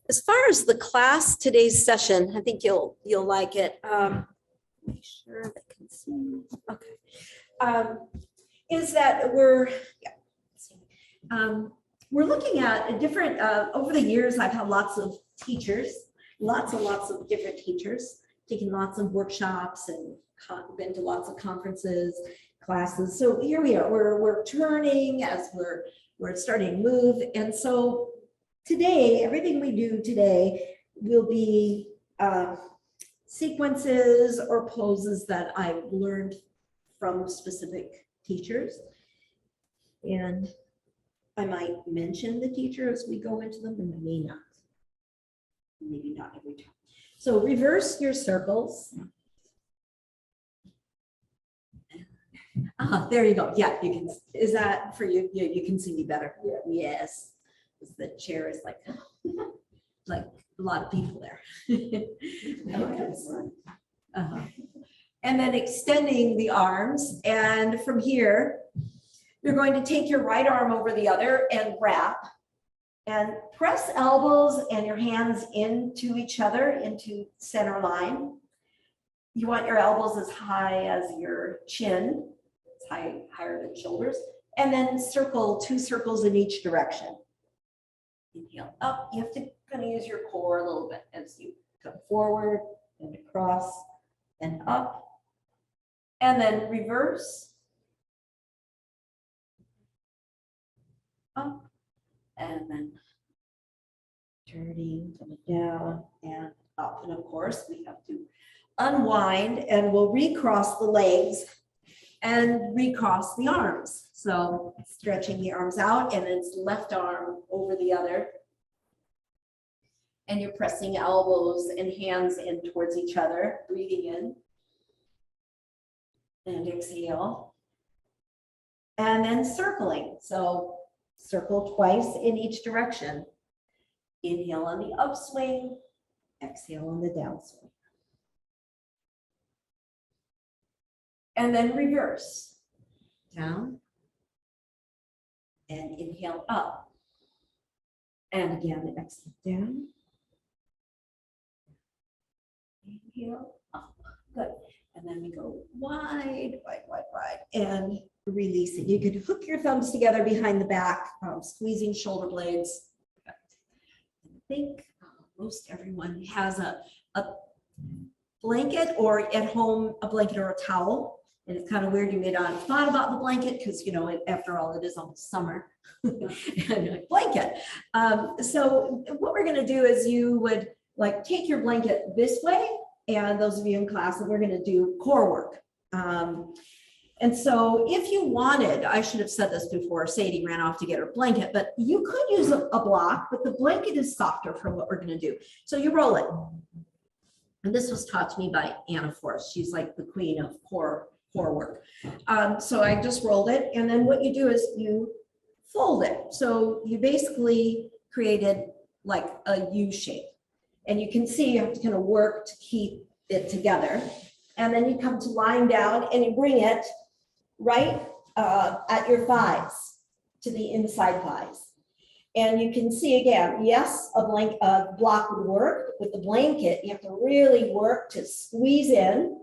As far as the class, today's session, I think you'll like it. Make sure that I can see. Okay. Is that we're looking at a different, over the years, I've had lots of teachers, lots of different teachers, taken lots of workshops and been to lots of conferences, classes. So here we are, we're turning as we're starting to move. And so today, everything we do today will be sequences or poses that I've learned from specific teachers. And I might mention the teacher as we go into them, and I may not. Maybe not every time. So reverse your circles. There you go. Yeah, you can. Is that for you? Yeah, you can see me better. Yeah. Yes. The chair is like a lot of people there. And then extending the arms, and from here you're going to take your right arm over the other and wrap and press elbows and your hands into each other, into center line. You want your elbows as high as your chin, it's higher than shoulders, and then circle 2 circles in each direction. Inhale up. You have to kind of use your core a little bit as you come forward and across and up, and then reverse. Up and then turning, coming down and up. And of course, we have to unwind, and we'll recross the legs and recross the arms. So stretching the arms out, and it's left arm over the other. And you're pressing elbows and hands in towards each other, breathing in. And exhale. And then circling. So circle twice in each direction. Inhale on the upswing, exhale on the downswing. And then reverse. Down. And inhale up. And again, exhale down. Inhale up. Good. And then we go wide, wide, wide, wide, and release it. You could hook your thumbs together behind the back, squeezing shoulder blades. I think most everyone has a blanket, or at home, a blanket or a towel. And it's kind of weird you may not have thought about the blanket because, you know, after all, it is almost summer. And blanket. So what we're going to do is you would like take your blanket this way. And those of you in class, we're going to do core work. And so if you wanted, I should have said this before, Sadie ran off to get her blanket, but you could use a block, but the blanket is softer for what we're going to do. So you roll it. And this was taught to me by Anna Forrest. She's like the queen of core work. So I just rolled it. And then what you do is you fold it. So you basically created like a U shape. And you can see you have to kind of work to keep it together. And then you come to lying down and you bring it right at your thighs, to the inside thighs. And you can see again, yes, a block would work. With the blanket, you have to really work to squeeze in,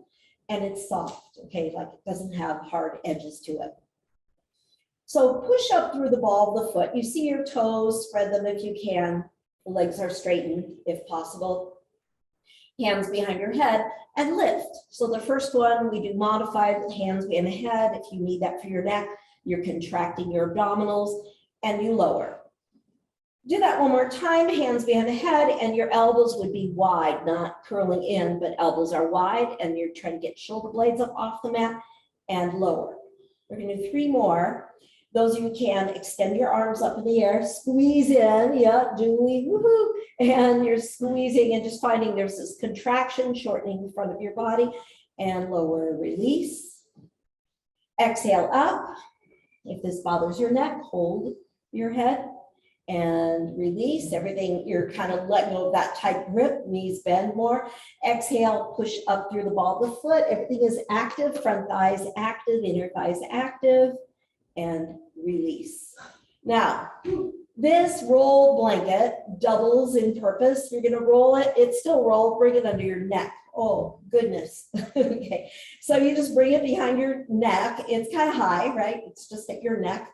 and it's soft, okay? Like it doesn't have hard edges to it. So push up through the ball of the foot. You see your toes, spread them if you can. The legs are straightened if possible. Hands behind your head and lift. So the first one we do modified with hands behind the head. If you need that for your neck, you're contracting your abdominals, and you lower. Do that one more time, hands behind the head, and your elbows would be wide, not curling in, but elbows are wide, and you're trying to get shoulder blades up off the mat and lower. We're going to do 3 more. Those of you can extend your arms up in the air, squeeze in, yeah, Julie, woohoo, and you're squeezing and just finding there's this contraction, shortening the front of your body, and lower, release. Exhale up. If this bothers your neck, hold your head and release everything. You're kind of letting go of that tight grip, knees bend more. Exhale, push up through the ball of the foot. Everything is active, front thighs active, inner thighs active. And release. Now, This rolled blanket doubles in purpose. You're going to roll it. It's still rolled. Bring it under your neck. Oh, goodness. Okay. So you just bring it behind your neck. It's kind of high, right? It's just at your neck.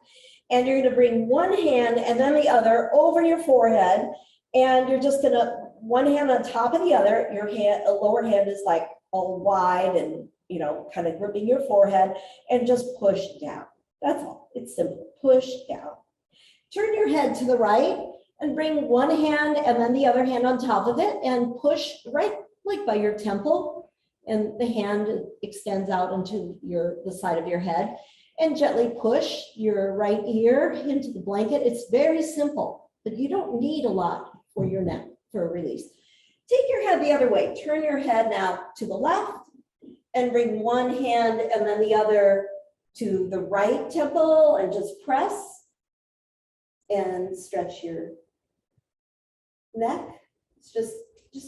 And you're going to bring one hand and then the other over your forehead. And you're just going to, one hand on top of the other. Your hand, a lower hand is like all wide and, you know, kind of gripping your forehead, and just push down. That's all. It's simple. Push down. Turn your head to the right and bring one hand and then the other hand on top of it and push right like by your temple, and the hand extends out into the side of your head, and gently push your right ear into the blanket. It's very simple, but you don't need a lot for your neck for a release. Take your head the other way. Turn your head now to the left and bring one hand and then the other to the right temple, and just press and stretch your neck. It's just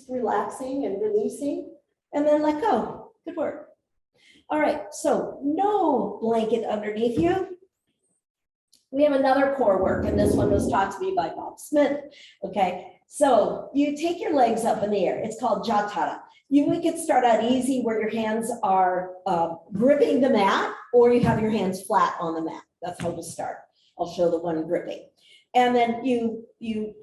relaxing and releasing, and then let go. Good work. All right, so no blanket underneath you. We have another core work, and this one was taught to me by Bob Smith. Okay, so you take your legs up in the air. It's called Hatha. We could start out easy where your hands are gripping the mat, or you have your hands flat on the mat. That's how we'll start. I'll show the one gripping. And then you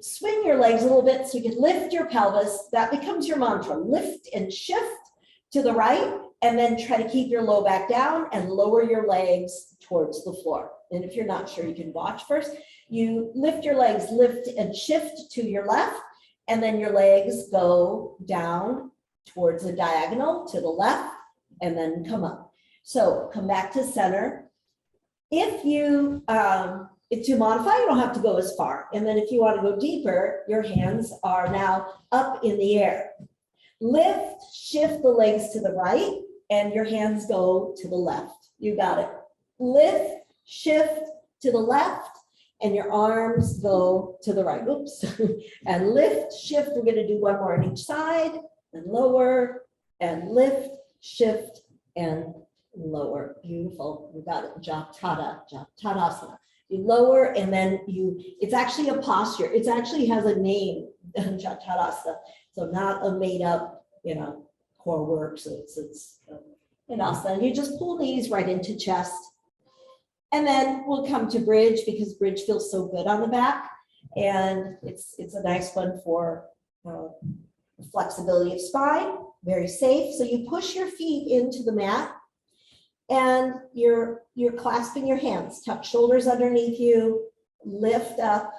swing your legs a little bit so you can lift your pelvis. That becomes your mantra. Lift and shift to the right, and then try to keep your low back down and lower your legs towards the floor. And if you're not sure, you can watch first. You lift your legs, lift and shift to your left, and then your legs go down towards a diagonal to the left, and then come up. So come back to center. If you, to modify, you don't have to go as far. And then if you want to go deeper, your hands are now up in the air. Lift, shift the legs to the right, and your hands go to the left. You got it. Lift, shift to the left, and your arms go to the right. Oops. And lift, shift. We're going to do one more on each side, and lower, and lift, shift, and lower. Beautiful. We got it. Tadasana. You lower, and then it's actually a posture. It actually has a name, Tadasana. So not a made up, core work. So it's an asana. You just pull knees right into chest. And then we'll come to bridge, because bridge feels so good on the back. And it's a nice one for flexibility of spine, very safe. So you push your feet into the mat, and you're clasping your hands, tuck shoulders underneath you, lift up.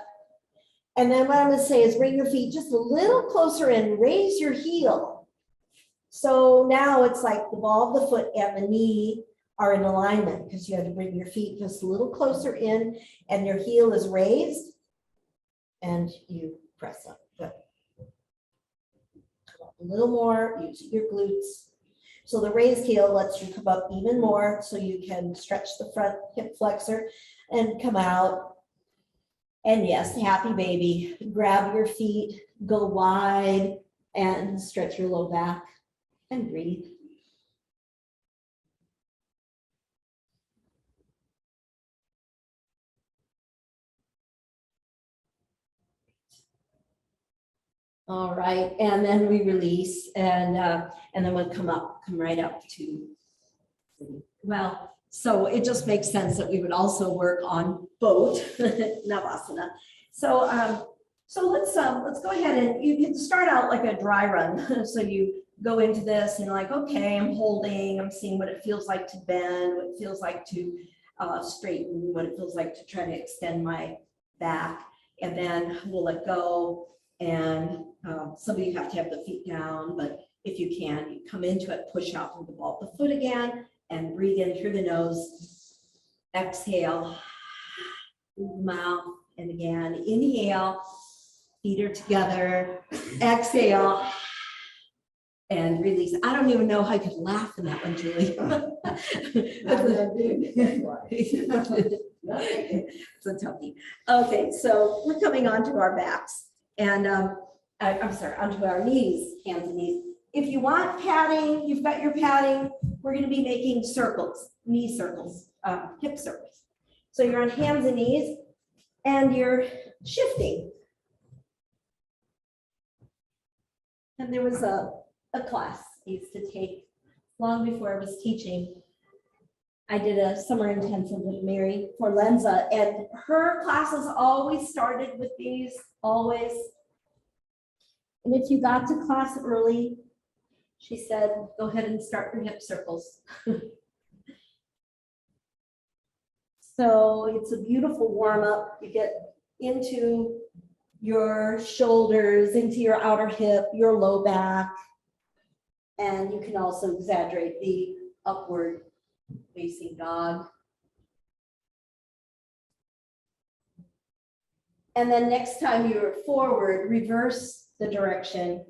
And then what I'm going to say is bring your feet just a little closer in, raise your heel. So now it's like the ball of the foot and the knee are in alignment, because you have to bring your feet just a little closer in, and your heel is raised, and you press up. Good. Come up a little more, use your glutes. So the raised heel lets you come up even more, so you can stretch the front hip flexor and come out. And yes, happy baby. Grab your feet, go wide, and stretch your low back, and breathe. All right, and then we release, and then we'll come right up to, well, so it just makes sense that we would also work on boat Navasana. So let's go ahead, and you can start out like a dry run. So you go into this and like, okay, I'm holding, I'm seeing what it feels like to bend, what it feels like to straighten, what it feels like to try to extend my back, and then we'll let go. And some of you have to have the feet down, but if you can, you come into it, push out through the ball of the foot again, and breathe in through the nose. Exhale, through the mouth, and again, inhale, feet are together, exhale, and release. I don't even know how I could laugh in that one, Julie. It's a toughie. Okay, so we're coming onto our backs. And I'm sorry, onto our knees, hands and knees. If you want padding, you've got your padding. We're going to be making circles, knee circles, hip circles. So you're on hands and knees. and you're shifting. And there was a class I used to take long before I was teaching. I did a summer intensive with Mary Forlenza, and her classes always started with these, always. And if you got to class early, she said, go ahead and start your hip circles. So it's a beautiful warm up. You get into your shoulders, into your outer hip, your low back, and you can also exaggerate the upward facing dog. And then next time you're forward, reverse the direction.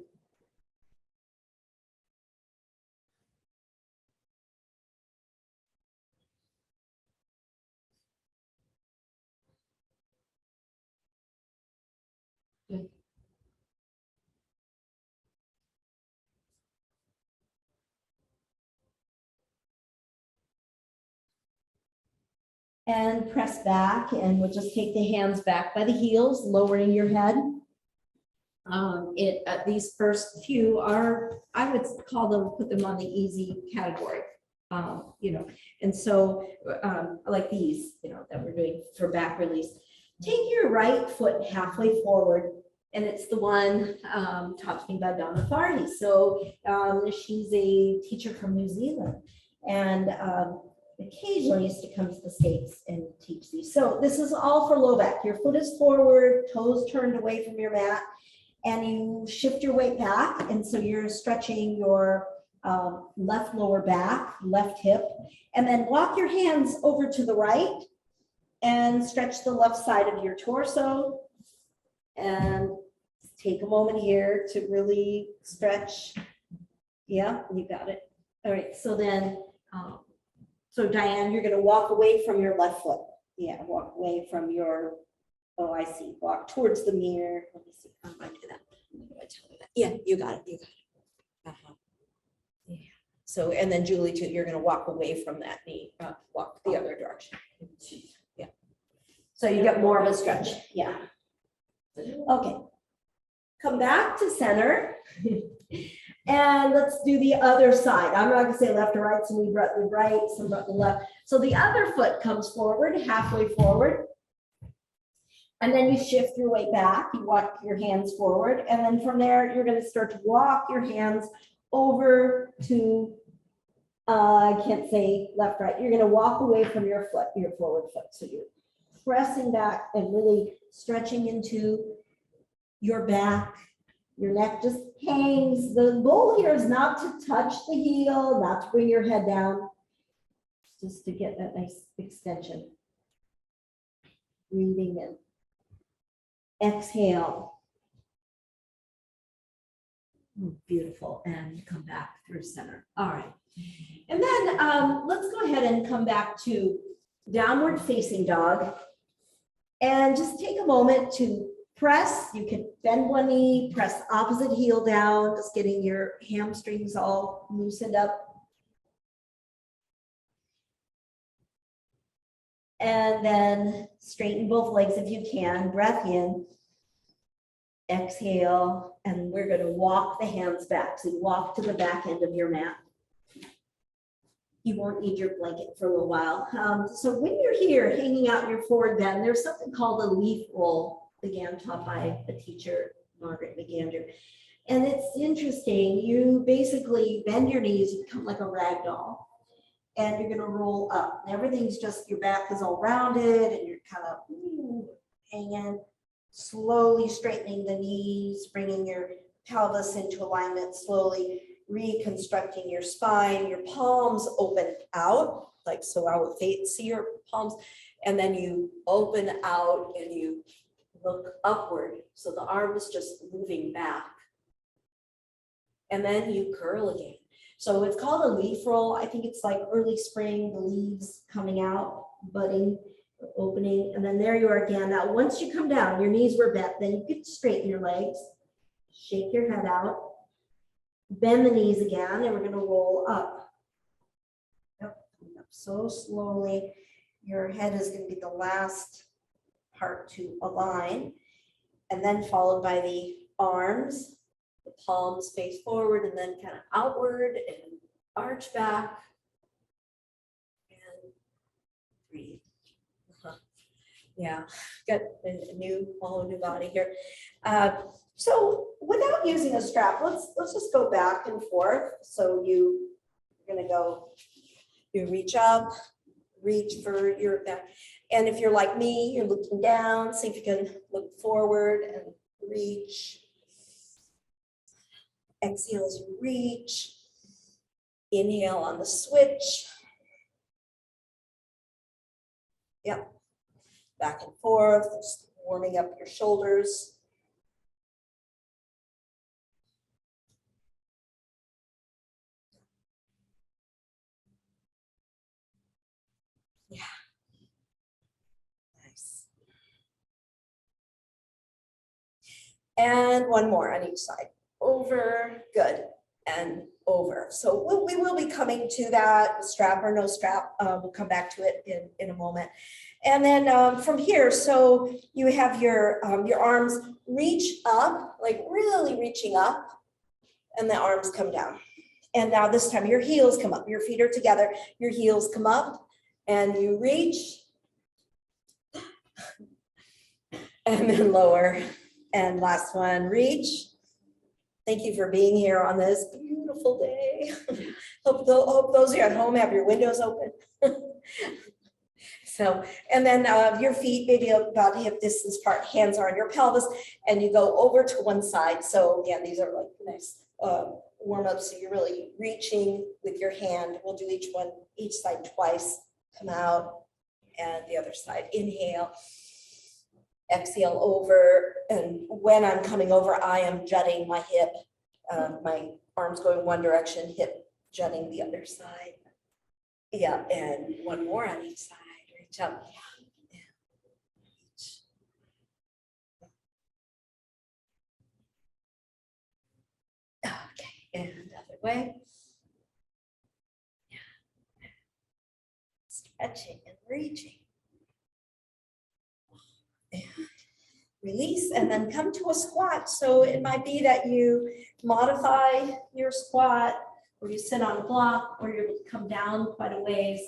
And press back, and we'll just take the hands back by the heels, lowering your head. These first few are, I would call them, put them on the easy category, and so like these, that we're doing for back release. Take your right foot halfway forward, and it's the one taught to me by Donna Farney. So she's a teacher from New Zealand, and occasionally used to come to the States and teach these. So this is all for low back. Your foot is forward, toes turned away from your mat, and you shift your weight back. And so you're stretching your left lower back, left hip, and then walk your hands over to the right and stretch the left side of your torso. And take a moment here to really stretch. Yeah, you got it. All right, so then, so Diane, you're going to walk away from your left foot. Yeah, walk away from your, oh, I see. Walk towards the mirror. Let me see. How do I do that? How do I tell you that? Yeah, you got it. You got it. Uh-huh. Yeah. So, and then Julie too, you're going to walk away from that knee, walk the other direction. Yeah. So you get more of a stretch. Yeah. Okay. Come back to center. And let's do the other side. I'm not going to say left or right, some brought the right, some brought the left. So the other foot comes forward, halfway forward. And then you shift your weight back. You walk your hands forward. And then from there, you're going to start to walk your hands over to, I can't say left, right. You're going to walk away from your foot, your forward foot. So you're pressing back and really stretching into your back. Your neck just hangs. The goal here is not to touch the heel, not to bring your head down, just to get that nice extension. Breathing in. Exhale. Beautiful. And come back through center. All right. And then let's go ahead and come back to downward facing dog. And just take a moment to press. You can bend one knee, press opposite heel down, just getting your hamstrings all loosened up. And then straighten both legs if you can. Breath in, exhale, and we're going to walk the hands back. So you walk to the back end of your mat. You won't need your blanket for a little while. So when you're here hanging out in your forward bend, there's something called a leaf roll, again taught by a teacher, Margaret McGander. And it's interesting. You basically bend your knees, you become like a rag doll, and you're going to roll up. And everything's just, your back is all rounded, and you're kind of hanging, slowly straightening the knees, bringing your pelvis into alignment, slowly reconstructing your spine. Your palms open out, like so. I would see your palms, and then you open out and you look upward. So the arm is just moving back. And then you curl again. So it's called a leaf roll. I think it's like early spring, the leaves coming out, budding, opening, and then there you are again. Now, once you come down, your knees were bent, then you could straighten your legs, shake your head out, bend the knees again, and we're going to roll up. Yep, up so slowly. Your head is going to be the last apart to align, and then followed by the arms, the palms face forward and then kind of outward and arch back. And breathe. Yeah, got a whole new body here. So without using a strap, let's just go back and forth. So you're gonna go, you reach up, reach for your back. And if you're like me, you're looking down, see if you can look forward and reach. Exhale as you reach. Inhale on the switch. Yep. Back and forth, just warming up your shoulders. Yeah. Nice. And one more on each side. Over, good, and over. So we will be coming to that, strap or no strap. We'll come back to it in a moment. And then from here, so you have your arms reach up, like really reaching up, and the arms come down. And now this time your heels come up, your feet are together, your heels come up, and you reach, and then lower. And last one, reach. Thank you for being here on this beautiful day. Hope those of you at home have your windows open. So, and then your feet maybe about hip distance apart, hands are on your pelvis, and you go over to one side. So again, these are like nice warm up. So you're really reaching with your hand. We'll do each side twice. Come out, and the other side. Inhale. Exhale over, and when I'm coming over, I am jutting my hip, my arms going one direction, hip jutting the other side. Yeah, and one more on each side. Reach up. Yeah. Reach. Okay, and other way. Yeah. Stretching and reaching. And release, and then come to a squat. So it might be that you modify your squat, or you sit on a block, or you come down quite a ways.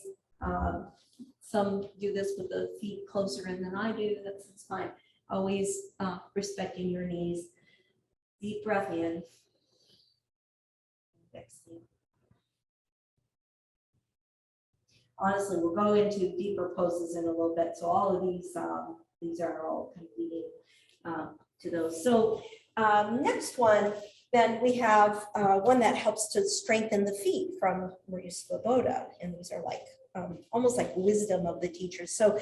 Some do this with the feet closer in than I do. That's fine. Always respecting your knees. Deep breath in. Exhale. Honestly, we'll go into deeper poses in a little bit. So all of these are all kind of leading to those. So next one, then we have one that helps to strengthen the feet from Maria Svoboda. And these are like almost like wisdom of the teachers. So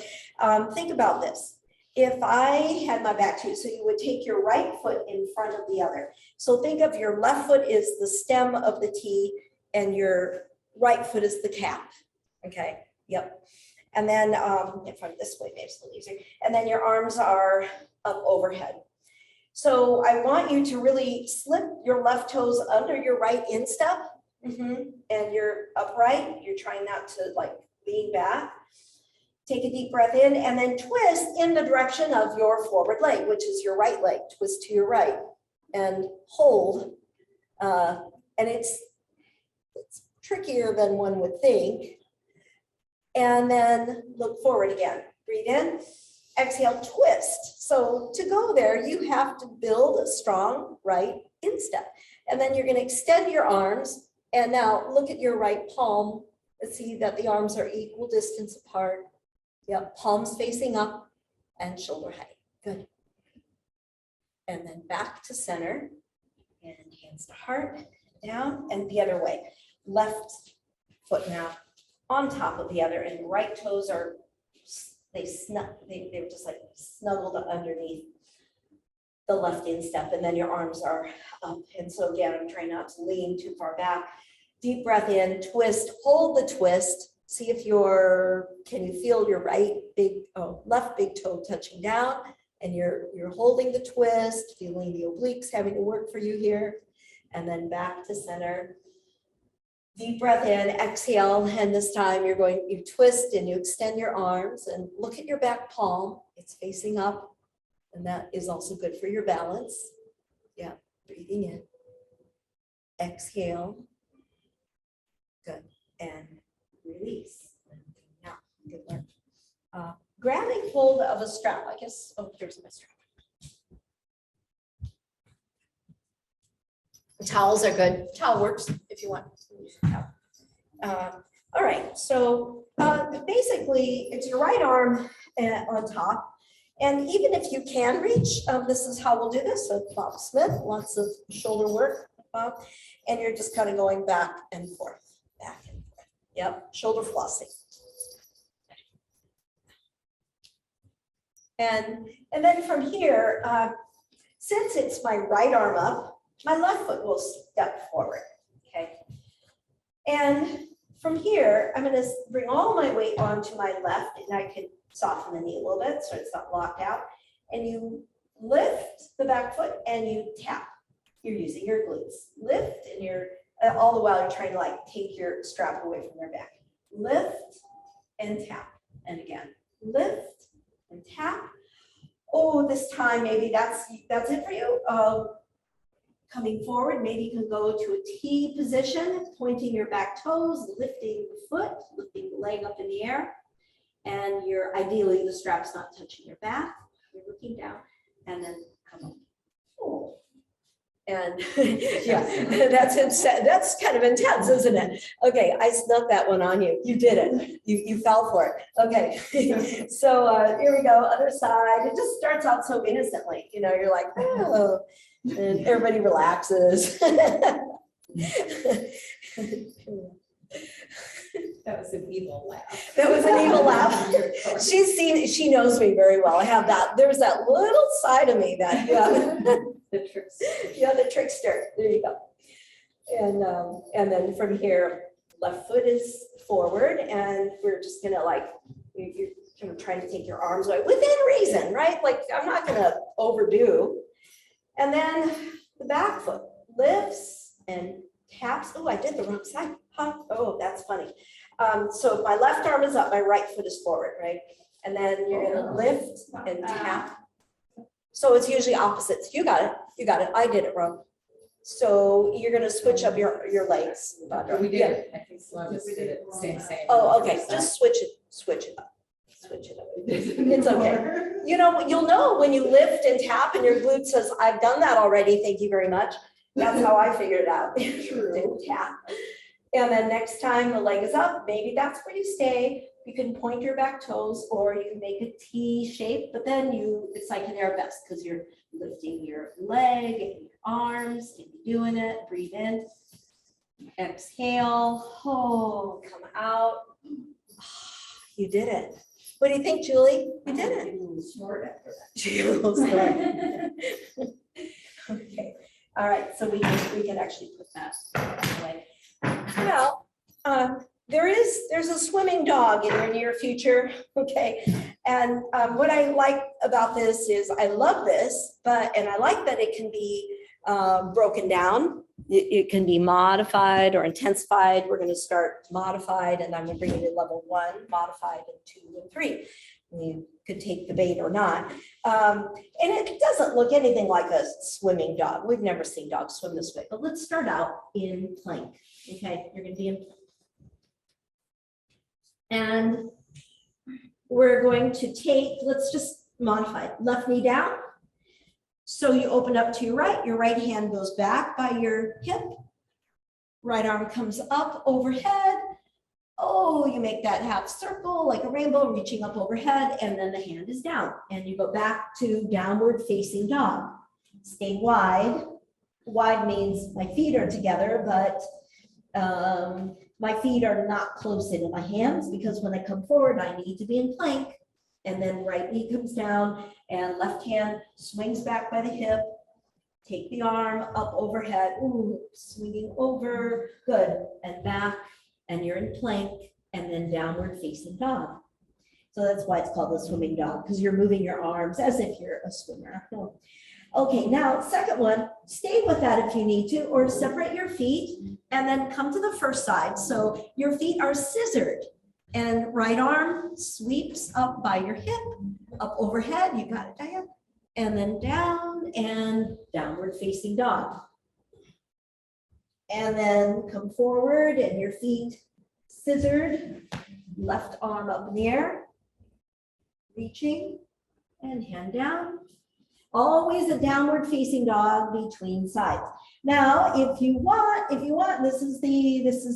think about this. If I had my back to you, so you would take your right foot in front of the other. So think of your left foot is the stem of the T, and your right foot is the cap. Okay, yep. And then if I'm this way, maybe it's a little easier. And then your arms are up overhead. So I want you to really slip your left toes under your right instep. And you're upright. You're trying not to like lean back. Take a deep breath in, and then twist in the direction of your forward leg, which is your right leg. Twist to your right and hold. And it's trickier than one would think. And then look forward again. Breathe in, exhale, twist. So to go there, you have to build a strong right instep. And then you're going to extend your arms. And now look at your right palm. Let's see that the arms are equal distance apart. Yep, palms facing up and shoulder height. Good. And then back to center. And hands to heart, down, and the other way. Left foot now on top of the other, and right toes are, they're just like snuggled underneath the left instep, and then your arms are up. And so again, I'm trying not to lean too far back. Deep breath in, twist, hold the twist. See if can you feel your left big toe touching down, and you're holding the twist, feeling the obliques having to work for you here, and then back to center. Deep breath in, exhale, and this time you twist and you extend your arms and look at your back palm. It's facing up, and that is also good for your balance. Yeah, breathing in. Exhale. Good. And release. Now, good work. Grabbing hold of a strap, I guess. Oh, here's my strap. Towels are good. Towel works if you want. All right, so basically it's your right arm on top. And even if you can reach, this is how we'll do this. So Bob Smith, lots of shoulder work. And you're just kind of going back and forth, back and forth. Yep, shoulder flossing. And then from here, since it's my right arm up, my left foot will step forward, okay? And from here, I'm gonna bring all my weight onto my left, and I can soften the knee a little bit so it's not locked out. And you lift the back foot and you tap. You're using your glutes. Lift, and you're, all the while you're trying to like take your strap away from your back. Lift and tap, and again, lift and tap. Oh, this time, maybe that's it for you. Coming forward, maybe you can go to a T position, pointing your back toes, lifting the foot, lifting the leg up in the air. And you're ideally the strap's not touching your back. You're looking down, and then come up. Oh. And yeah, that's kind of intense, isn't it? Okay, I snuck that one on you. You did it. You fell for it. Okay, so here we go. Other side. It just starts out so innocently. You know, you're like, oh, and everybody relaxes. That was an evil laugh. That was an evil laugh. She knows me very well. I have that. There's that little side of me that, yeah. The trickster. Yeah, the trickster. There you go. And then from here, left foot is forward, and we're just gonna like, you're kind of trying to take your arms away within reason, right? Like I'm not gonna overdo. And then the back foot lifts and taps. Oh, I did the wrong side. Huh? Oh, that's funny. So if my left arm is up, my right foot is forward, right? And then you're gonna lift and tap. So it's usually opposites. You got it. You got it. I did it wrong. So you're gonna switch up your legs. We did it. I think Slovis did it. Same. Oh, okay. Just switch it up. Switch it up. It's okay. You know, you'll know when you lift and tap and your glute says, I've done that already. Thank you very much. That's how I figured it out. Didn't tap. And then next time the leg is up, maybe that's where you stay. You can point your back toes, or you can make a T shape, but then it's like an arabesque because you're lifting your leg and your arms and you're doing it. Breathe in, exhale, oh, come out. You did it. What do you think, Julie? You did it. Short after that. She was short. Okay. All right. So we can actually put that away. Well, there's a swimming dog in your near future. Okay. And what I like about this is I love this, and I like that it can be broken down. It can be modified or intensified. We're going to start modified, and I'm going to bring it to level 1, modified, and 2 and 3. You could take the bait or not. And it doesn't look anything like a swimming dog. We've never seen dogs swim this way, but let's start out in plank. Okay, you're going to be in plank. And we're going to let's just modify it. Left knee down. So you open up to your right hand goes back by your hip. Right arm comes up overhead. Oh, you make that half circle like a rainbow reaching up overhead, and then the hand is down. And you go back to downward facing dog. Stay wide. Wide means my feet are together, but my feet are not close into my hands because when I come forward, I need to be in plank. And then right knee comes down and left hand swings back by the hip. Take the arm up overhead. Ooh, swinging over. Good. And back. And you're in plank, and then downward facing dog. So that's why it's called the swimming dog, because you're moving your arms as if you're a swimmer. Okay, now, second one, stay with that if you need to, or separate your feet and then come to the first side. So your feet are scissored and right arm sweeps up by your hip, up overhead, you got it, Diane, and then down and downward facing dog. And then come forward and your feet scissored, left arm up in the air, reaching and hand down. Always a downward facing dog between sides. Now, if you want, this is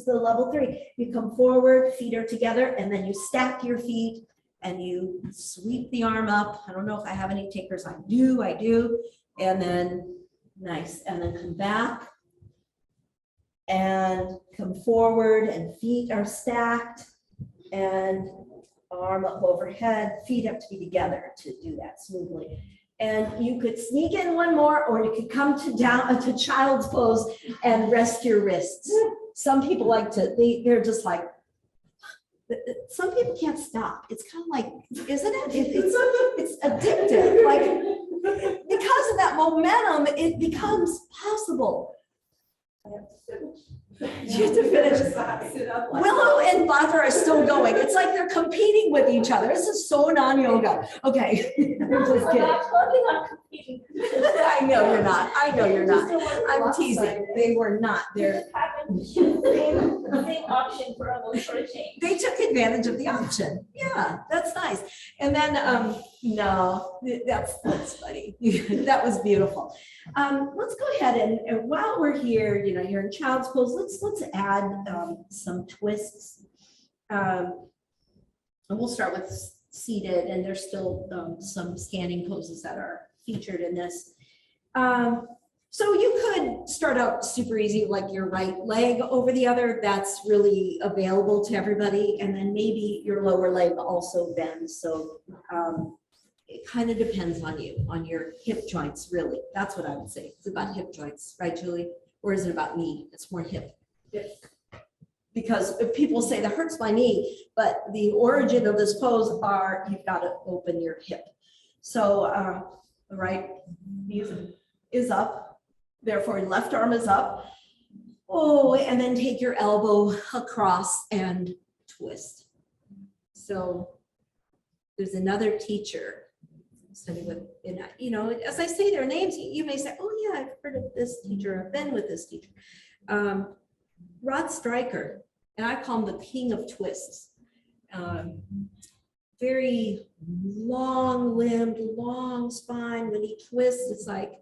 the level 3. You come forward, feet are together, and then you stack your feet and you sweep the arm up. I don't know if I have any takers. I do. And then nice. And then come back and come forward and feet are stacked and arm up overhead. Feet have to be together to do that smoothly. And you could sneak in one more, or you could come to child's pose and rest your wrists. Some people like to, they're just like, some people can't stop. It's kind of like, isn't it? It's addictive. Like, because of that momentum, it becomes possible. You have to finish. Willow and Batra are still going. It's like they're competing with each other. This is so non-yoga. Okay. I'm just kidding. I know you're not. I'm teasing. They were not. They're Same option for a little short change. They took advantage of the option. Yeah, that's nice. And then, no, that's funny. That was beautiful. Let's go ahead and while we're here, you're in child's pose, let's add some twists. And we'll start with seated, and there's still some standing poses that are featured in this. So you could start out super easy, like your right leg over the other. That's really available to everybody. And then maybe your lower leg also bends. So it kind of depends on you, on your hip joints, really. That's what I would say. It's about hip joints, right, Julie? Or is it about knee? It's more hip. Because if people say that hurts my knee, but the origin of this pose are you've got to open your hip. So the right knee is up. Therefore, left arm is up. Oh, and then take your elbow across and twist. So there's another teacher studying with, as I say their names, you may say, oh yeah, I've heard of this teacher, I've been with this teacher. Rod Stryker, and I call him the king of twists. Very long-limbed, long spine. When he twists, it's like,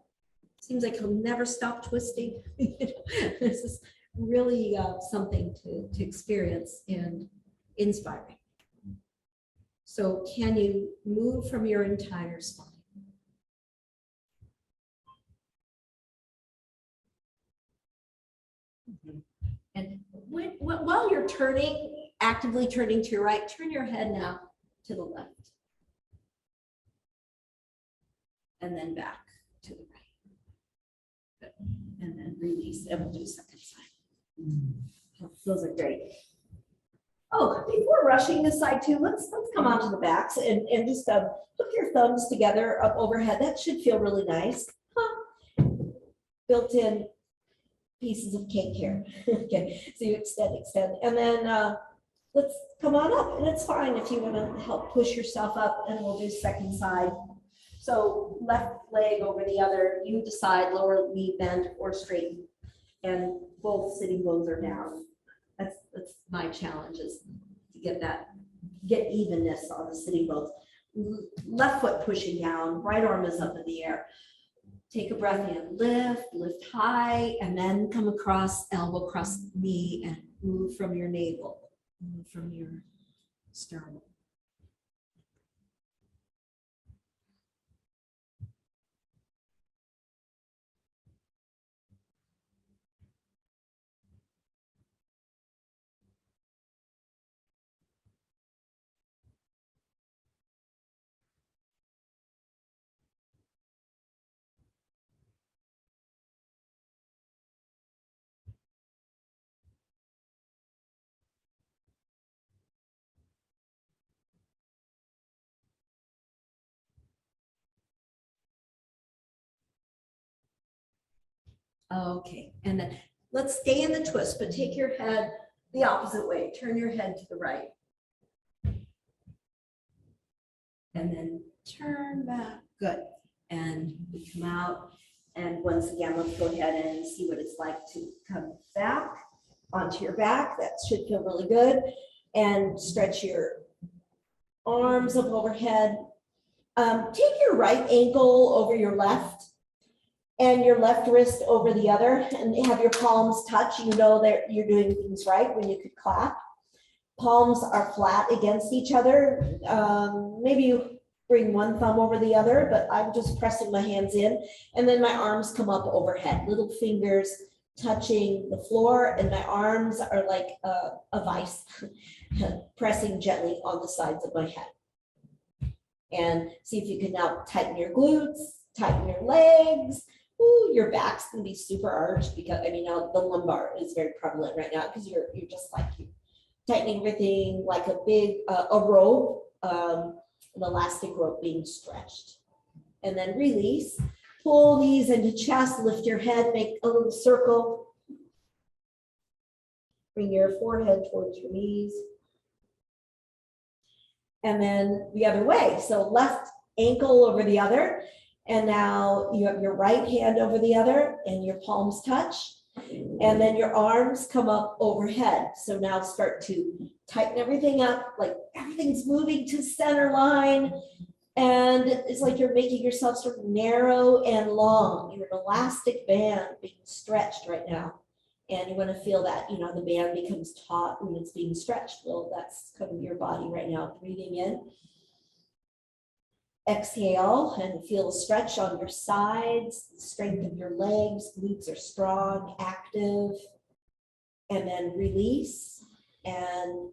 seems like he'll never stop twisting. This is really something to experience and inspiring. So can you move from your entire spine? And while you're actively turning to your right, turn your head now to the left. And then back to the right. And then release, and we'll do second side. Those are great. Oh, before rushing this side too, let's come onto the backs and just put your thumbs together up overhead. That should feel really nice. Huh. Built-in pieces of cake here. Okay, so you extend, and then let's come on up. And it's fine if you want to help push yourself up, and we'll do second side. So left leg over the other, you decide lower knee bend or straighten, and both sitting bones are down. That's my challenge, is to get evenness on the sitting bones. Left foot pushing down, right arm is up in the air. Take a breath in, lift high, and then come across, elbow across knee, and move from your navel, move from your sternum. Okay, and then let's stay in the twist, but take your head the opposite way. Turn your head to the right. And then turn back. Good. And we come out. And once again, let's go ahead and see what it's like to come back onto your back. That should feel really good. And stretch your arms up overhead. Take your right ankle over your left and your left wrist over the other, and have your palms touch. You know that you're doing things right when you could clap. Palms are flat against each other. Maybe you bring one thumb over the other, but I'm just pressing my hands in, and then my arms come up overhead, little fingers touching the floor, and my arms are like a vice, pressing gently on the sides of my head. And see if you can now tighten your glutes, tighten your legs. Ooh, your back's gonna be super arched because, I mean, now the lumbar is very prevalent right now because you're just like you tightening everything like a big, a rope, an elastic rope being stretched. And then release, pull these into chest, lift your head, make a little circle. Bring your forehead towards your knees. And then the other way. So left ankle over the other. And now you have your right hand over the other and your palms touch. And then your arms come up overhead. So now start to tighten everything up, like everything's moving to center line. And it's like you're making yourself sort of narrow and long. You're an elastic band being stretched right now. And you want to feel that, you know, the band becomes taut when it's being stretched. Well, that's kind of your body right now. Breathing in. Exhale and feel the stretch on your sides, the strength of your legs, glutes are strong, active. And then release and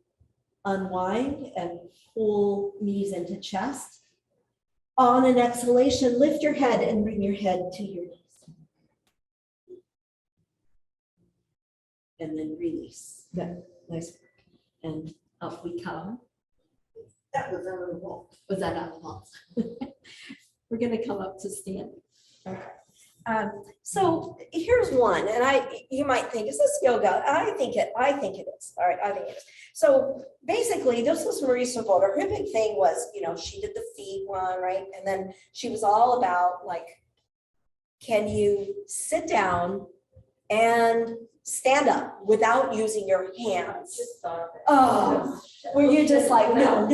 unwind and pull knees into chest. On an exhalation, lift your head and bring your head to your knees. And then release. Good, nice. And up we come. That was a little wall. Was that on the wall? We're going to come up to standing. Okay. So here's one, and you might think, is this yoga? I think it is. All right, I think it is. So basically, this was Marie Svoboda. Her big thing was, you know, she did the feet one, right? And then she was all about like, can you sit down and stand up without using your hands? Just thought of it. Oh, were you just like, no.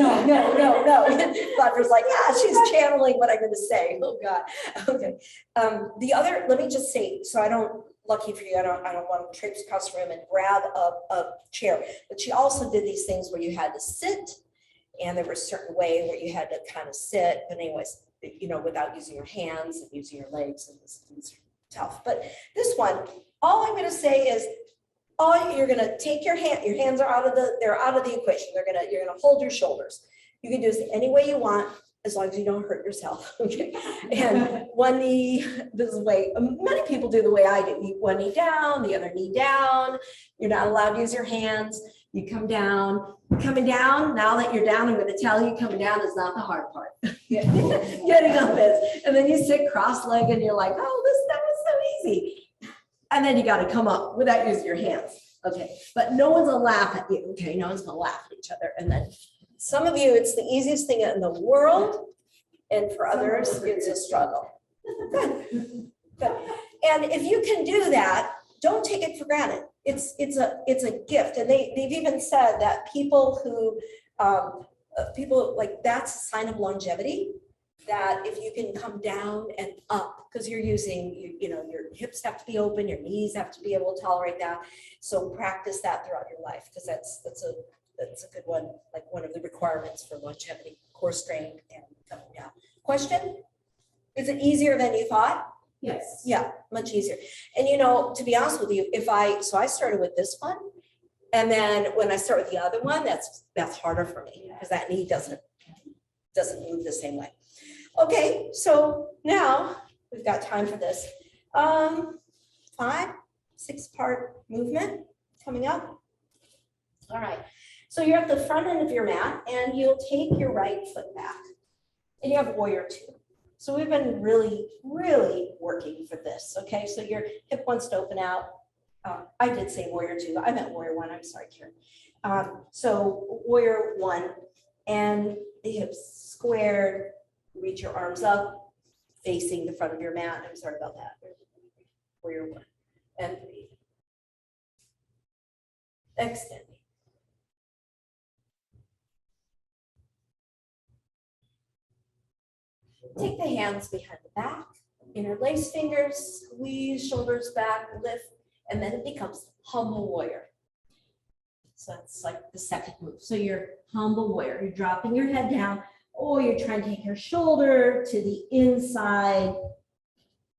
Barbara's like, yeah, she's channeling what I'm going to say. Oh God. Okay. The other, let me just say, so I don't, lucky for you, I don't want to traipse across the room and grab a chair. But she also did these things where you had to sit, and there was a certain way where you had to kind of sit. But anyways, you know, without using your hands and using your legs, and this is tough. But this one, all I'm going to say is, you're going to take your hands are out of the equation. You're going to hold your shoulders. You can do this any way you want, as long as you don't hurt yourself. Okay. And one knee, this is the way many people do the way I do. One knee down, the other knee down. You're not allowed to use your hands. You come down. Coming down, now that you're down, I'm going to tell you, coming down is not the hard part. Getting up is. And then you sit cross-legged and you're like, oh, that was so easy. And then you got to come up without using your hands. Okay. But no one's going to laugh at you. Okay. No one's going to laugh at each other. And then some of you, it's the easiest thing in the world. And for others, it's a struggle. Good. Good. And if you can do that, don't take it for granted. It's a gift. And they've even said that people who, that's a sign of longevity. That if you can come down and up, because you're using, you know, your hips have to be open, your knees have to be able to tolerate that. So practice that throughout your life, because that's a good one, like one of the requirements for longevity, core strength and coming down. Question? Is it easier than you thought? Yes. Yeah, much easier. And you know, to be honest with you, so I started with this one, and then when I start with the other one, that's harder for me because that knee doesn't move the same way. Okay, so now we've got time for this. 5-6-part movement coming up. All right, so you're at the front end of your mat and you'll take your right foot back and you have warrior 2. So we've been really, really working for this, okay? So your hip wants to open out. I did say warrior two, I meant warrior one, I'm sorry, Karen. So warrior one, and the hips squared, reach your arms up, facing the front of your mat. I'm sorry about that. Warrior one, and breathe. Extending. Take the hands behind the back, interlace fingers, squeeze shoulders back, lift, and then it becomes humble warrior. So that's like the second move. So you're humble warrior, you're dropping your head down, or you're trying to take your shoulder to the inside,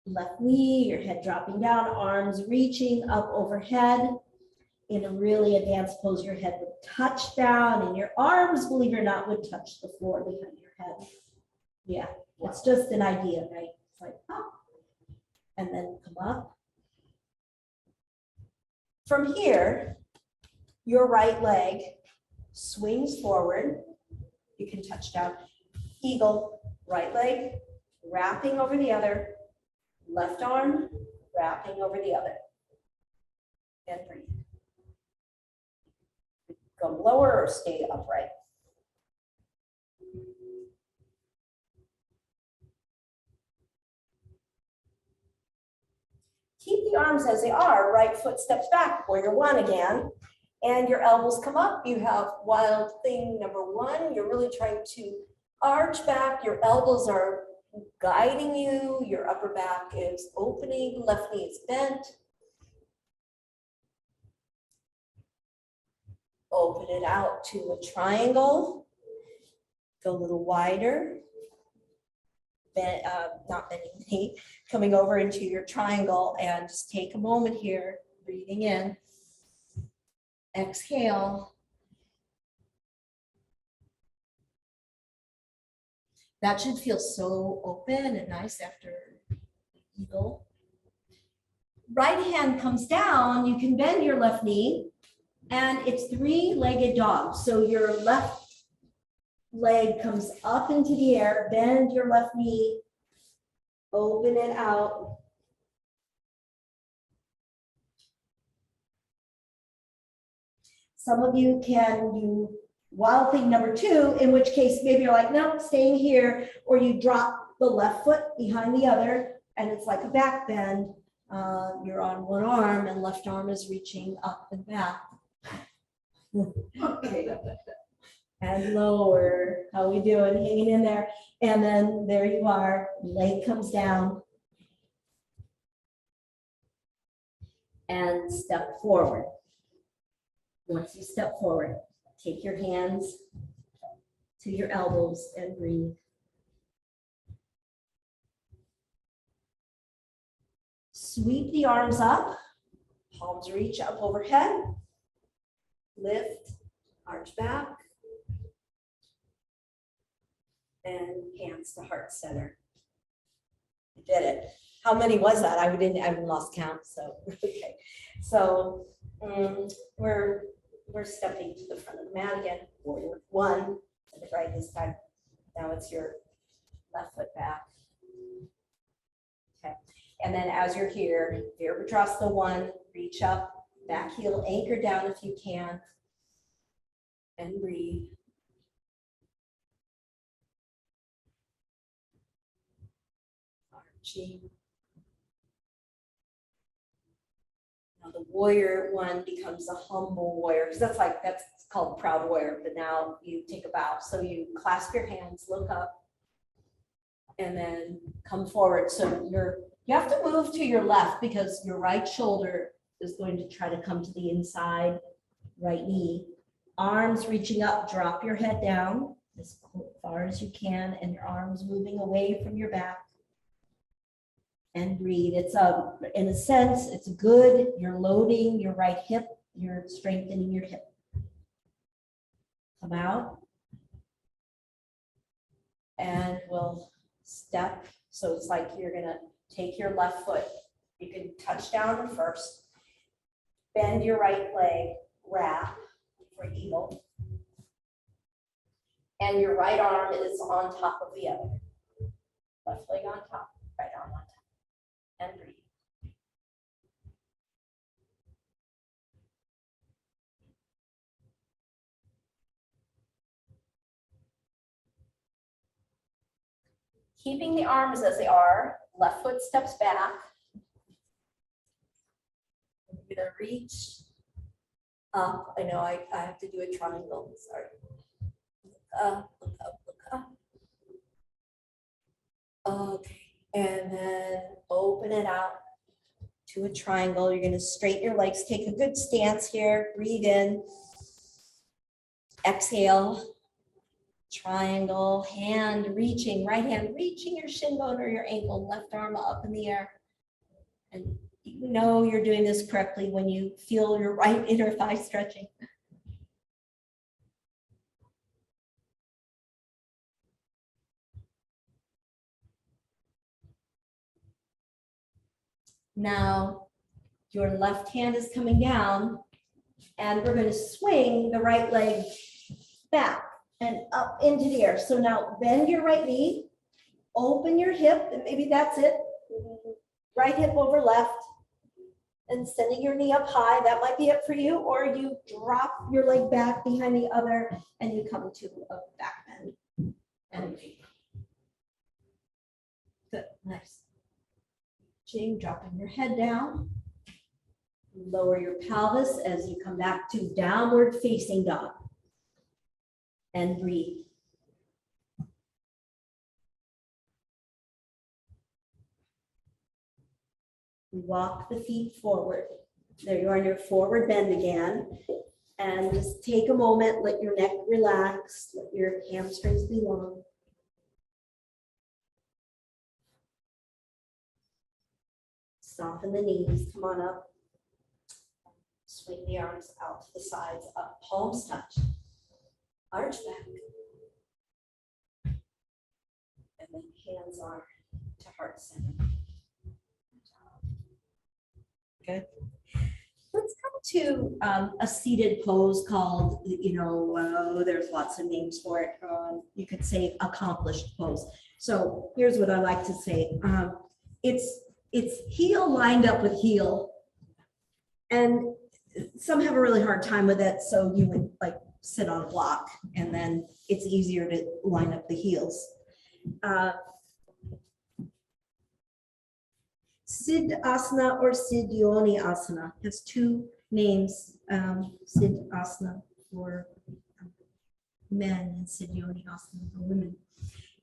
left knee, your head dropping down, arms reaching up overhead. In a really advanced pose, your head would touch down and your arms, believe it or not, would touch the floor behind your head. Yeah, it's just an idea, right? It's like, oh, and then come up. From here, your right leg swings forward. You can touch down. Eagle, right leg, wrapping over the other. Left arm, wrapping over the other. And breathe. Go lower or stay upright. Keep the arms as they are. Right foot steps back, warrior one again. And your elbows come up. You have wild thing number one. You're really trying to arch back. Your elbows are guiding you. Your upper back is opening. Left knee is bent. Open it out to a triangle. Go a little wider. Not bending the knee. Coming over into your triangle, and just take a moment here, breathing in. Exhale. That should feel so open and nice after eagle. Right hand comes down. You can bend your left knee, and it's three-legged dog. So your left leg comes up into the air, bend your left knee, open it out. Some of you can do wild thing number two, in which case maybe you're like, no, staying here, or you drop the left foot behind the other, and it's like a back bend. You're on one arm, and left arm is reaching up and back. And lower. How we doing? Hanging in there. And then there you are. Leg comes down. And step forward. Once you step forward, take your hands to your elbows and breathe. Sweep the arms up. Palms reach up overhead. Lift, arch back. And hands to heart center. You did it. How many was that? I lost count. So okay. So we're stepping to the front of the mat again. Warrior one to the right this time. Now it's your left foot back. Okay. And then as you're here, Virabhadrasana one, reach up, back heel, anchor down if you can, and breathe. Now the warrior one becomes a humble warrior, because that's called proud warrior, but now you take a bow. So you clasp your hands, look up, and then come forward. So you have to move to your left because your right shoulder is going to try to come to the inside, right knee. Arms reaching up, drop your head down as far as you can, and your arms moving away from your back. And breathe. It's in a sense, it's good. You're loading your right hip. You're strengthening your hip. Come out. And we'll step. So it's like you're going to take your left foot. You can touch down first. Bend your right leg. Wrap for eagle. And your right arm is on top of the other. Left leg on top, right arm on top. And breathe. Keeping the arms as they are, left foot steps back. You're gonna reach up. I know I have to do a triangle, sorry. Look up, look up, look up. Okay, and then open it out to a triangle. You're gonna straighten your legs, take a good stance here, breathe in. Exhale, triangle, hand reaching, right hand reaching your shin bone or your ankle, left arm up in the air. And you know you're doing this correctly when you feel your right inner thigh stretching. Now, your left hand is coming down and we're going to swing the right leg back and up into the air. So now bend your right knee, open your hip, and maybe that's it. Right hip over left and sending your knee up high. That might be it for you, or you drop your leg back behind the other and you come to a back bend. And good, nice. Dropping your head down. Lower your pelvis as you come back to downward facing dog. And breathe. Walk the feet forward. There you are in your forward bend again. And just take a moment, let your neck relax, let your hamstrings be long. Soften the knees, come on up. Swing the arms out to the sides, up, palms touch. Arch back. And then hands are to heart center. Good. Let's come to a seated pose called, there's lots of names for it. You could say accomplished pose. So here's what I like to say. It's heel lined up with heel. And some have a really hard time with it. So you would like sit on a block and then it's easier to line up the heels. Siddha Asana or Siddhyoni Asana has two names, Siddha Asana for men and Siddhyoni Asana for women.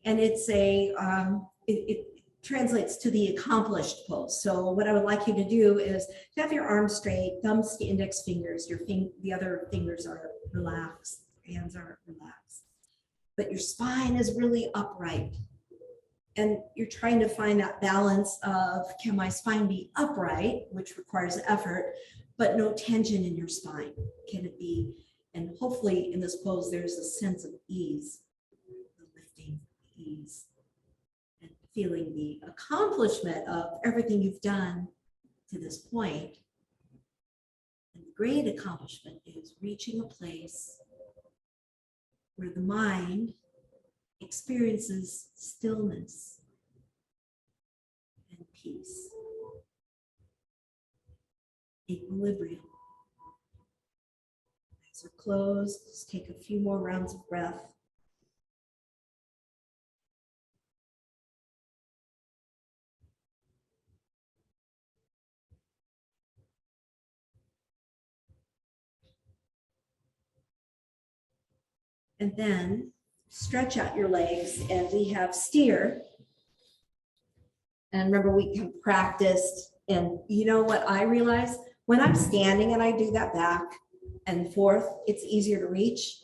And it's it translates to the accomplished pose. So what I would like you to do is to have your arms straight, thumbs to index fingers, the other fingers are relaxed, hands are relaxed, but your spine is really upright. And you're trying to find that balance of, can my spine be upright, which requires effort, but no tension in your spine? Can it be, and hopefully in this pose, there's a sense of ease, the lifting, ease, and feeling the accomplishment of everything you've done to this point. And the great accomplishment is reaching a place where the mind experiences stillness and peace, equilibrium. Eyes are closed. Just take a few more rounds of breath. And then stretch out your legs, and we have steer. And remember, we can practice. And you know what I realize? When I'm standing and I do that back and forth, it's easier to reach.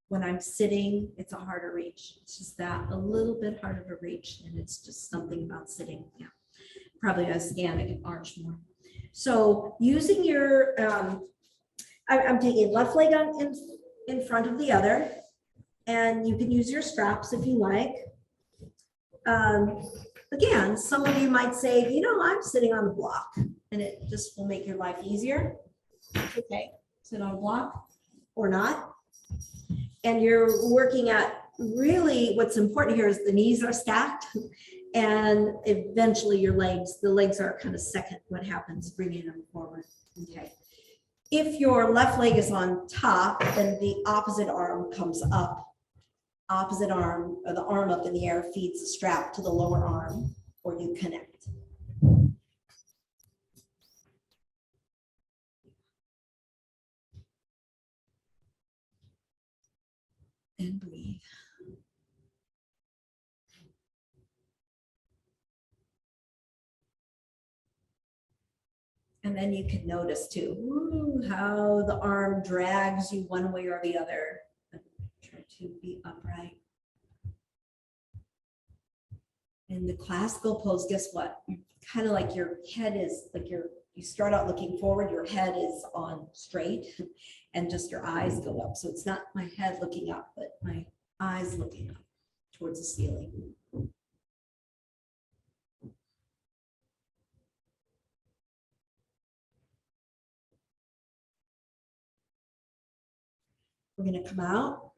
When I'm sitting, it's a harder reach. It's just that a little bit harder to reach. And it's just something about sitting. Yeah, probably a stand, I can arch more. So using your, I'm taking left leg in front of the other. And you can use your straps if you like. Again, some of you might say, I'm sitting on the block, and it just will make your life easier. Okay, sit on a block or not. And you're working at really what's important here is the knees are stacked and eventually the legs are kind of second, what happens, bringing them forward. Okay. If your left leg is on top, then the opposite arm comes up. Opposite arm, or the arm up in the air feeds the strap to the lower arm, or you connect. And breathe. And then you can notice too, how the arm drags you one way or the other. Try to be upright. In the classical pose, guess what? Kind of like your head is like you start out looking forward, your head is on straight and just your eyes go up. So it's not my head looking up, but my eyes looking up towards the ceiling. We're going to come out.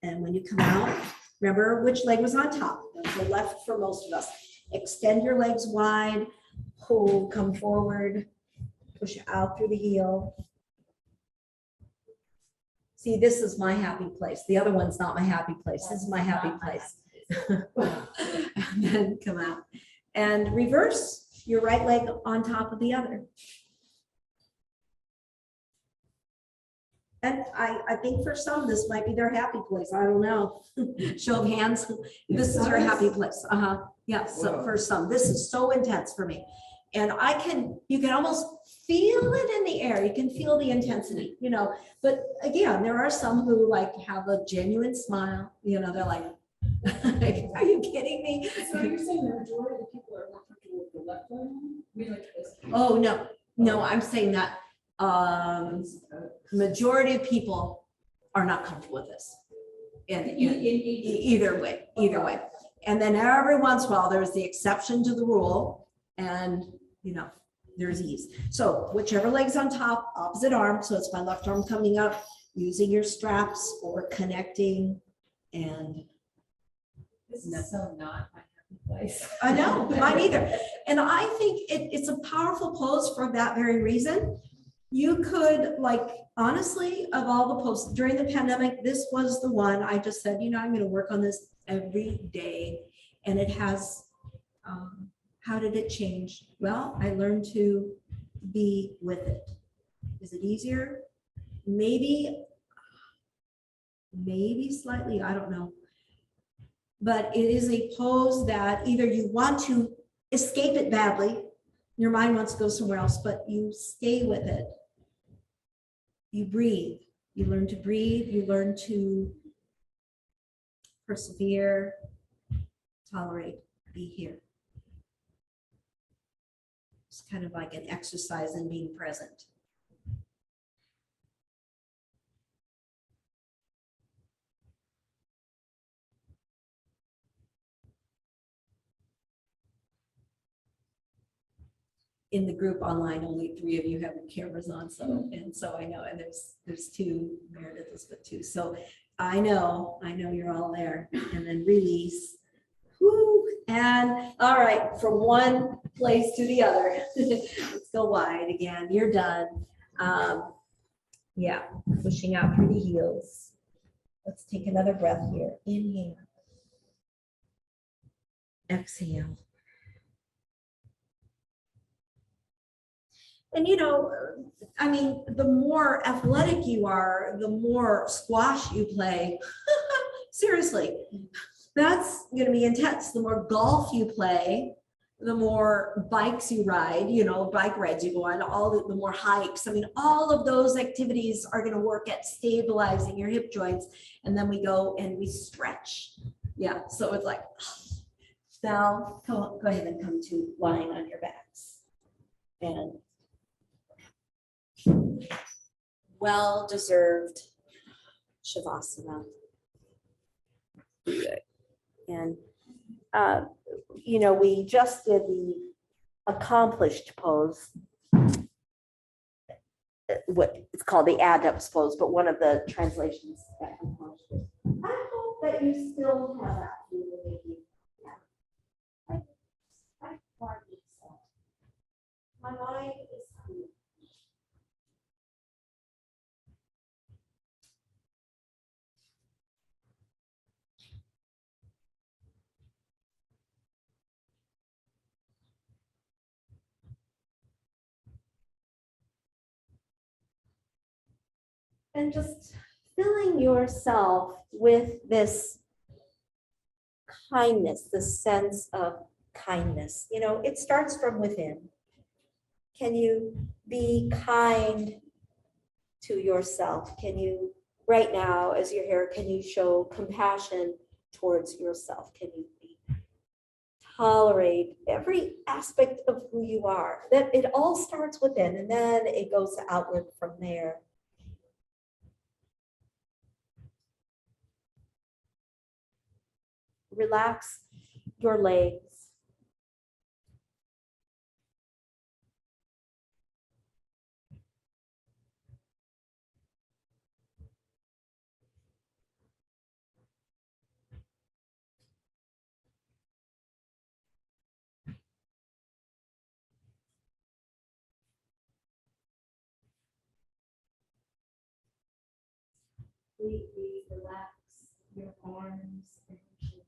And when you come out, remember which leg was on top. That's the left for most of us. Extend your legs wide, hold, come forward, push out through the heel. See, this is my happy place. The other one's not my happy place. This is my happy place. And then come out. And reverse your right leg on top of the other. And I think for some, this might be their happy place. I don't know. Show of hands. This is your happy place. Yeah, so for some, this is so intense for me. And you can almost feel it in the air. You can feel the intensity, but again, there are some who like have a genuine smile, they're like, are you kidding me? So you're saying the majority of the people are more comfortable with the left leg? We like this. Oh, no, I'm saying that majority of people are not comfortable with this. And either way. And then every once in a while, there's the exception to the rule, and there's ease. So whichever leg's on top, opposite arm. So it's my left arm coming up, using your straps or connecting. And This is so not my happy place. I know, mine either. And I think it's a powerful pose for that very reason. You could, honestly, of all the poses during the pandemic, this was the one I just said, I'm going to work on this every day. And it has, how did it change? Well, I learned to be with it. Is it easier? Maybe slightly, I don't know. But it is a pose that either you want to escape it badly, your mind wants to go somewhere else, but you stay with it. You breathe. You learn to breathe. You learn to persevere, tolerate, be here. It's kind of like an exercise in being present. In the group online, only 3 of you have your cameras on, so I know, and there's 2, Meredith is with 2, so I know you're all there. And then release. Woo. And all right, from one place to the other. Let's go wide again. You're done. Yeah, pushing out through the heels. Let's take another breath here. Inhale. Exhale. And the more athletic you are, the more squash you play. Seriously, that's going to be intense. The more golf you play, the more bikes you ride, bike rides you go on, the more hikes. All of those activities are going to work at stabilizing your hip joints. And then we go and we stretch. Yeah, so it's like, now go ahead and come to lying on your backs. And well-deserved Shavasana. And, we just did the accomplished pose. what it's called the adept pose, but one of the translations that I'm published. I hope that you still have that. Yeah. I pardon myself. My mind is hungry. And just filling yourself with this kindness, this sense of kindness. You know, it starts from within. Can you be kind to yourself? Can you, right now, as you're here, can you show compassion towards yourself? Can you tolerate every aspect of who you are? That it all starts within and then it goes outward from there. Relax your legs. Completely relax your arms and shoulders.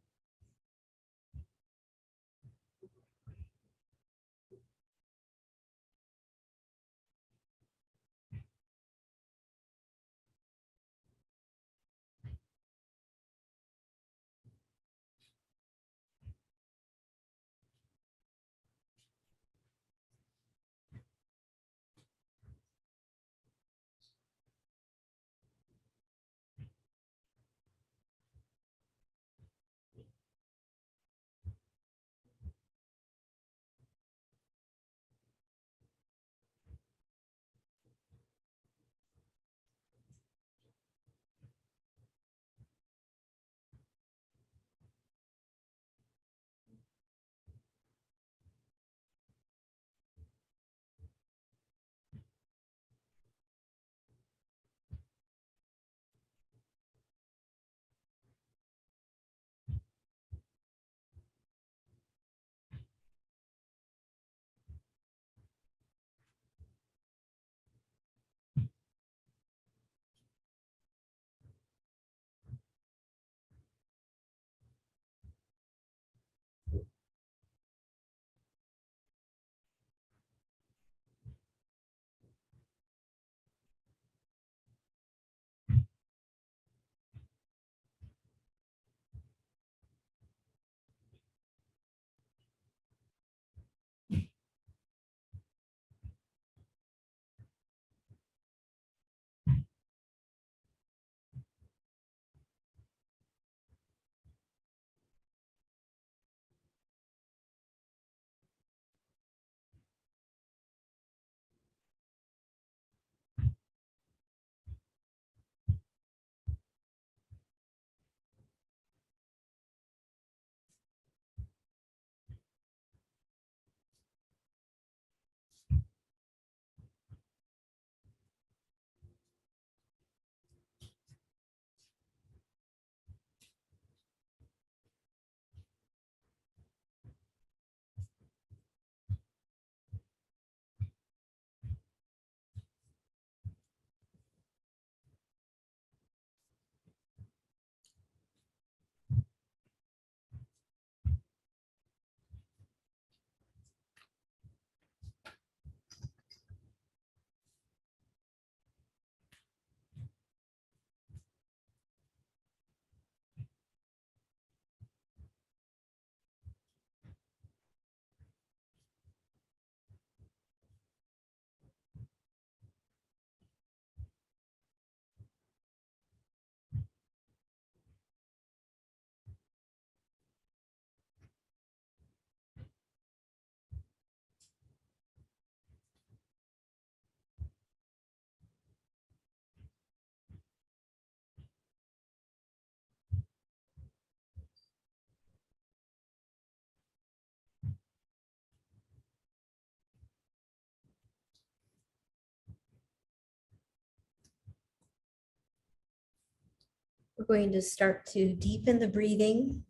We're going to start to deepen the breathing.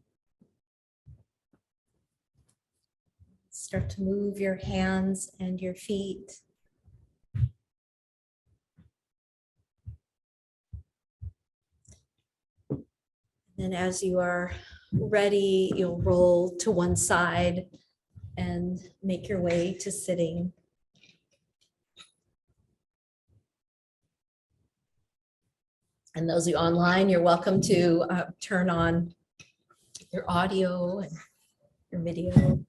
Start to move your hands and your feet. And as you are ready, you'll roll to one side and make your way to sitting. And those of you online, you're welcome to turn on your audio and your video.